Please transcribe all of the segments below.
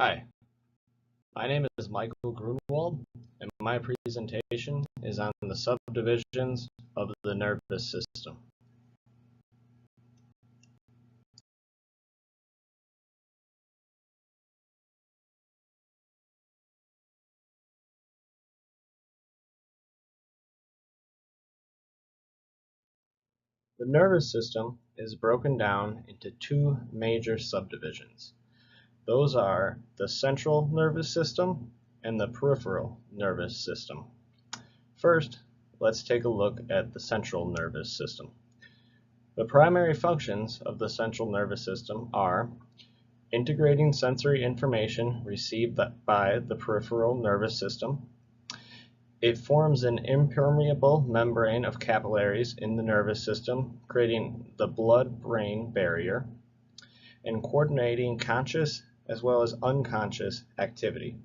Hi, my name is Michael Gruenewald, and my presentation is on the subdivisions of the nervous system. The nervous system is broken down into two major subdivisions. Those are the central nervous system and the peripheral nervous system. First, let's take a look at the central nervous system. The primary functions of the central nervous system are integrating sensory information received by the peripheral nervous system. It forms an impermeable membrane of capillaries in the nervous system, creating the blood-brain barrier, and coordinating conscious as well as unconscious activity.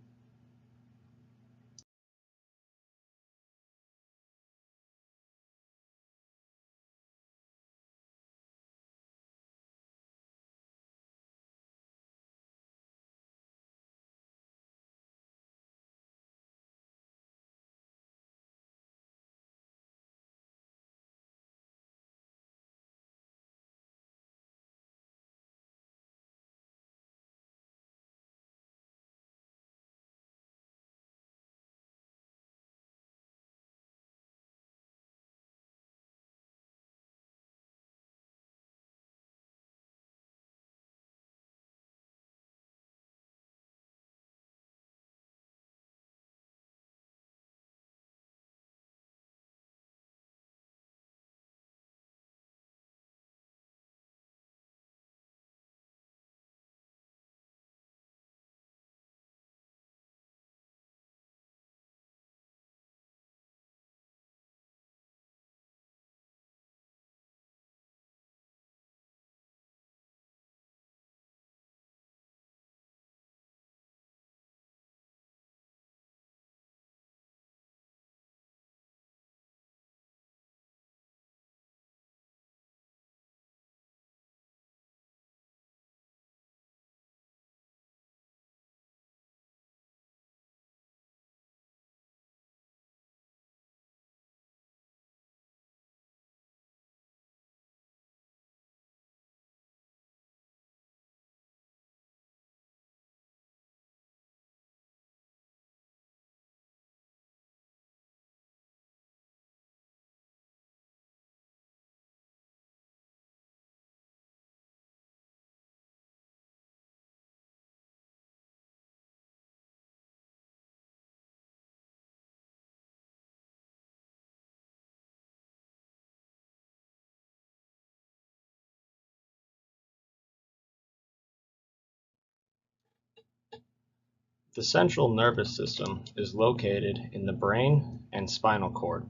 The central nervous system is located in the brain and spinal cord.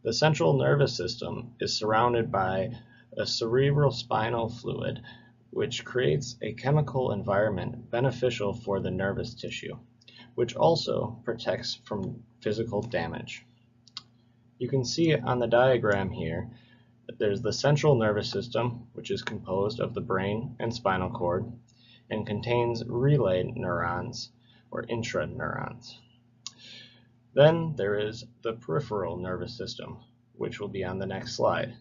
The central nervous system is surrounded by a cerebrospinal fluid, which creates a chemical environment beneficial for the nervous tissue, which also protects from physical damage. You can see on the diagram here that there's the central nervous system, which is composed of the brain and spinal cord, and contains relay neurons or intraneurons. Then there is the peripheral nervous system, which will be on the next slide.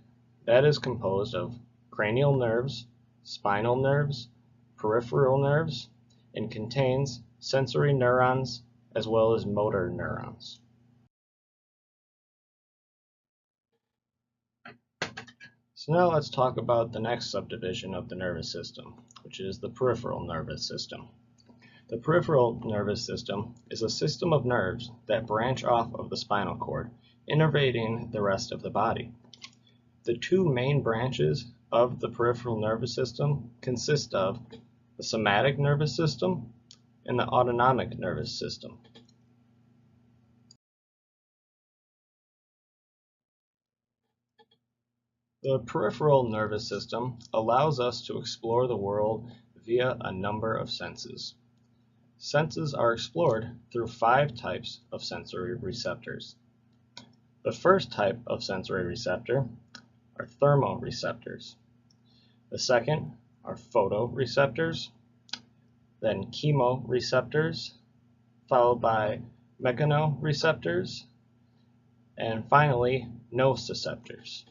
That is composed of cranial nerves, spinal nerves, peripheral nerves, and contains sensory neurons as well as motor neurons. So now let's talk about the next subdivision of the nervous system, which is the peripheral nervous system. The peripheral nervous system is a system of nerves that branch off of the spinal cord, innervating the rest of the body. The two main branches of the peripheral nervous system consist of the somatic nervous system and the autonomic nervous system. The peripheral nervous system allows us to explore the world via a number of senses. Senses are explored through 5 types of sensory receptors. The first type of sensory receptor are thermoreceptors. The second are photoreceptors. then chemoreceptors, followed by mechanoreceptors, and finally nociceptors.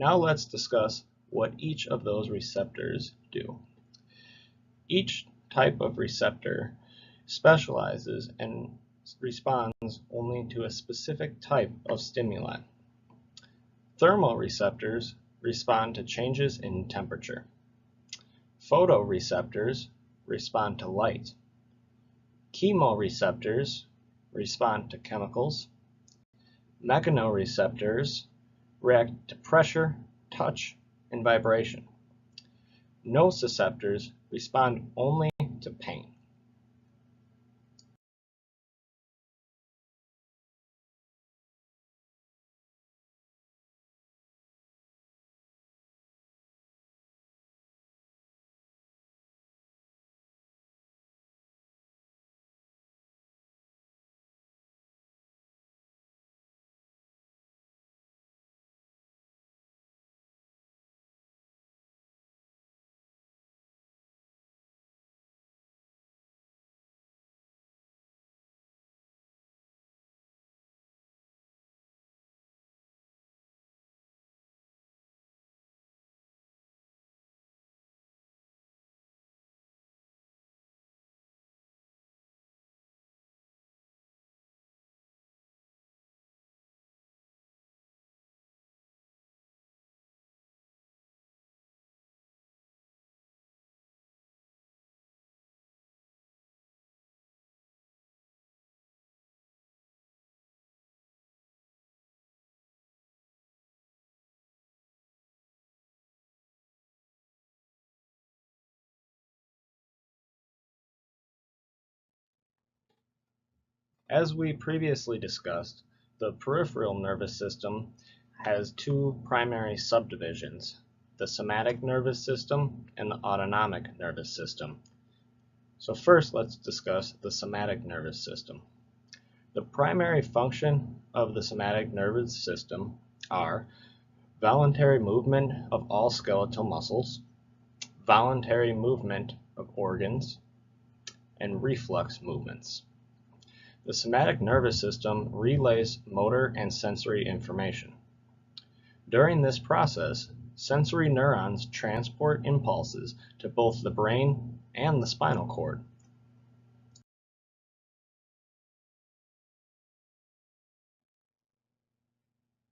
Now let's discuss what each of those receptors do. Each type of receptor specializes and responds only to a specific type of stimuli. Thermoreceptors respond to changes in temperature. Photoreceptors respond to light. Chemoreceptors respond to chemicals. Mechanoreceptors react to pressure, touch, and vibration. Nociceptors respond only to pain. As we previously discussed, the peripheral nervous system has two primary subdivisions, the somatic nervous system and the autonomic nervous system. So first, let's discuss the somatic nervous system. The primary function of the somatic nervous system are voluntary movement of all skeletal muscles, voluntary movement of organs, and reflex movements. The somatic nervous system relays motor and sensory information. During this process, sensory neurons transport impulses to both the brain and the spinal cord.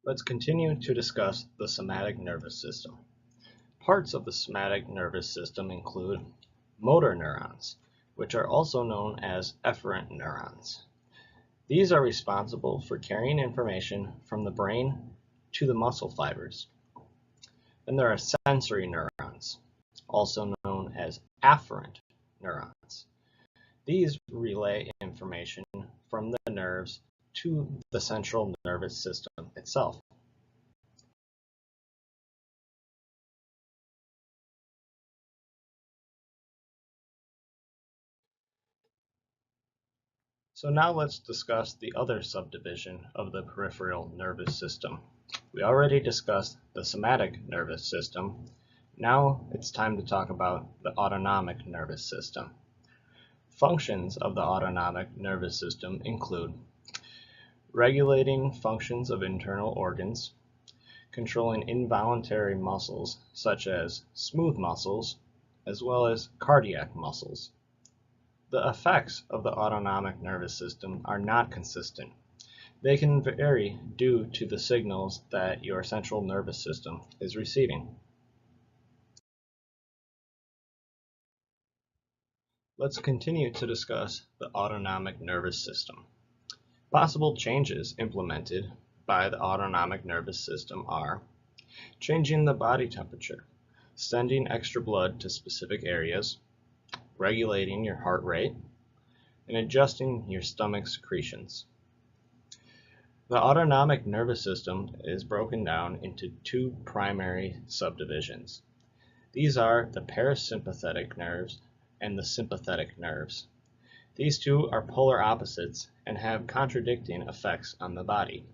Let's continue to discuss the somatic nervous system. Parts of the somatic nervous system include motor neurons, which are also known as efferent neurons. These are responsible for carrying information from the brain to the muscle fibers. Then there are sensory neurons, also known as afferent neurons. These relay information from the nerves to the central nervous system itself. So now let's discuss the other subdivision of the peripheral nervous system. We already discussed the somatic nervous system. Now it's time to talk about the autonomic nervous system. Functions of the autonomic nervous system include regulating functions of internal organs, controlling involuntary muscles such as smooth muscles as well as cardiac muscles. The effects of the autonomic nervous system are not consistent. They can vary due to the signals that your central nervous system is receiving. Let's continue to discuss the autonomic nervous system. Possible changes implemented by the autonomic nervous system are changing the body temperature, sending extra blood to specific areas, regulating your heart rate, and adjusting your stomach secretions. The autonomic nervous system is broken down into two primary subdivisions. These are the parasympathetic nerves and the sympathetic nerves. These two are polar opposites and have contradicting effects on the body.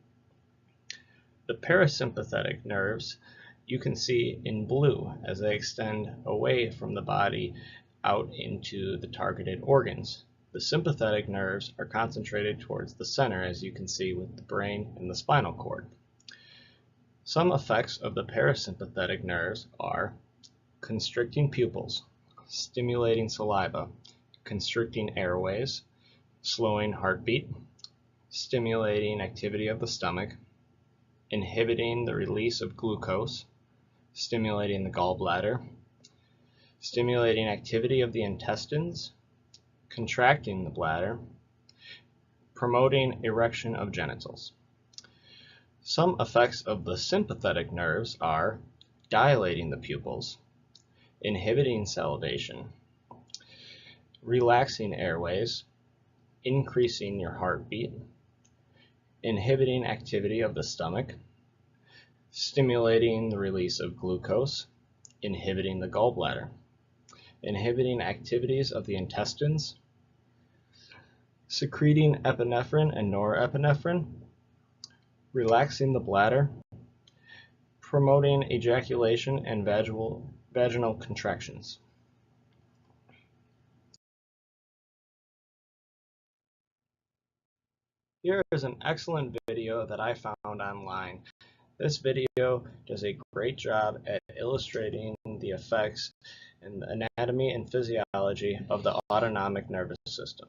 The parasympathetic nerves you can see in blue as they extend away from the body out into the targeted organs. The sympathetic nerves are concentrated towards the center, as you can see with the brain and the spinal cord. Some effects of the parasympathetic nerves are constricting pupils, stimulating saliva, constricting airways, slowing heartbeat, stimulating activity of the stomach, inhibiting the release of glucose, stimulating the gallbladder, stimulating activity of the intestines, contracting the bladder, promoting erection of genitals. Some effects of the sympathetic nerves are dilating the pupils, inhibiting salivation, relaxing airways, increasing your heartbeat, inhibiting activity of the stomach, stimulating the release of glucose, inhibiting the gallbladder, inhibiting activities of the intestines, secreting epinephrine and norepinephrine, relaxing the bladder, promoting ejaculation and vaginal contractions. Here is an excellent video that I found online. This video does a great job at illustrating the effects and the anatomy and physiology of the autonomic nervous system.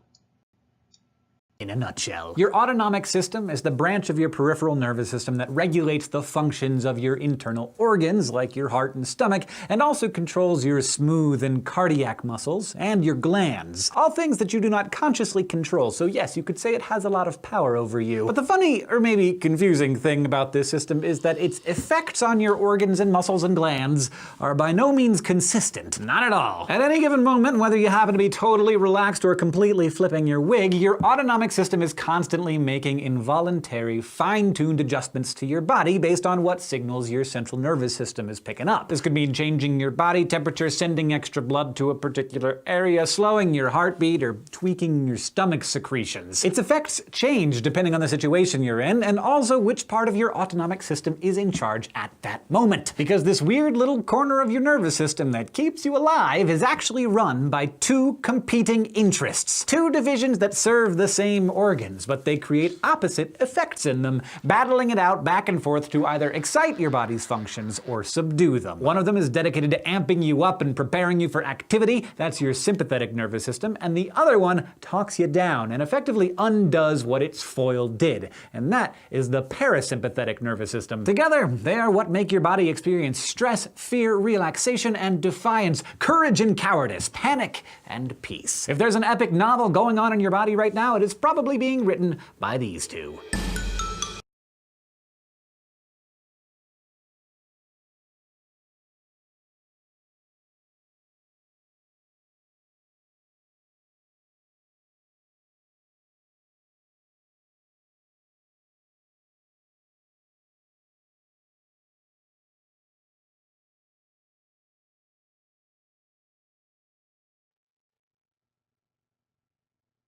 In a nutshell, your autonomic system is the branch of your peripheral nervous system that regulates the functions of your internal organs, like your heart and stomach, and also controls your smooth and cardiac muscles, and your glands. All things that you do not consciously control, so yes, you could say it has a lot of power over you. But the funny, or maybe confusing thing about this system is that its effects on your organs and muscles and glands are by no means consistent. Not at all. At any given moment, whether you happen to be totally relaxed or completely flipping your wig, your autonomic system is constantly making involuntary, fine-tuned adjustments to your body based on what signals your central nervous system is picking up. This could mean changing your body temperature, sending extra blood to a particular area, slowing your heartbeat, or tweaking your stomach secretions. Its effects change depending on the situation you're in, and also which part of your autonomic system is in charge at that moment. Because this weird little corner of your nervous system that keeps you alive is actually run by two competing interests. Two divisions that serve the same organs, but they create opposite effects in them, battling it out back and forth to either excite your body's functions or subdue them. One of them is dedicated to amping you up and preparing you for activity, that's your sympathetic nervous system, and the other one talks you down and effectively undoes what its foil did, and that is the parasympathetic nervous system. Together, they are what make your body experience stress, fear, relaxation, and defiance, courage and cowardice, panic and peace. If there's an epic novel going on in your body right now, it is probably being written by these two.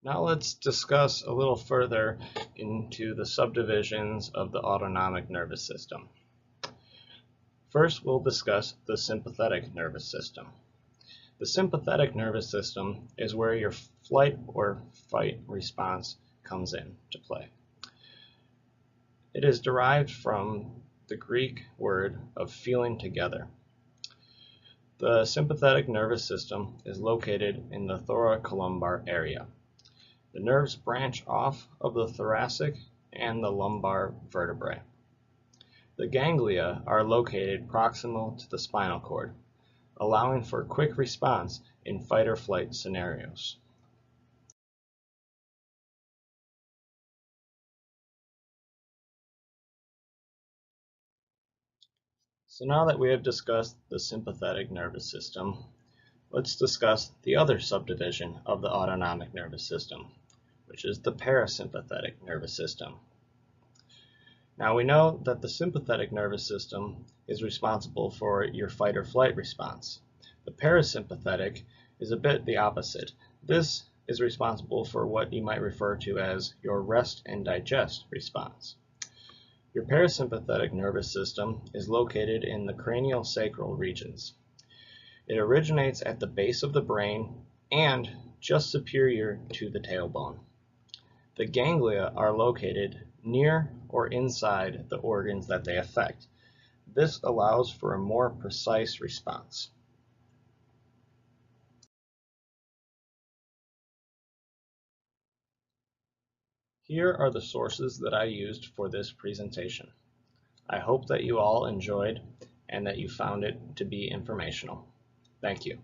Now let's discuss a little further into the subdivisions of the autonomic nervous system. First, we'll discuss the sympathetic nervous system. The sympathetic nervous system is where your flight or fight response comes in to play. It is derived from the Greek word of feeling together. The sympathetic nervous system is located in the thoracolumbar area. The nerves branch off of the thoracic and the lumbar vertebrae. The ganglia are located proximal to the spinal cord, allowing for quick response in fight or flight scenarios. So now that we have discussed the sympathetic nervous system, let's discuss the other subdivision of the autonomic nervous system, which is the parasympathetic nervous system. Now we know that the sympathetic nervous system is responsible for your fight or flight response. The parasympathetic is a bit the opposite. This is responsible for what you might refer to as your rest and digest response. Your parasympathetic nervous system is located in the craniosacral regions. It originates at the base of the brain and just superior to the tailbone. The ganglia are located near or inside the organs that they affect. This allows for a more precise response. Here are the sources that I used for this presentation. I hope that you all enjoyed and that you found it to be informational. Thank you.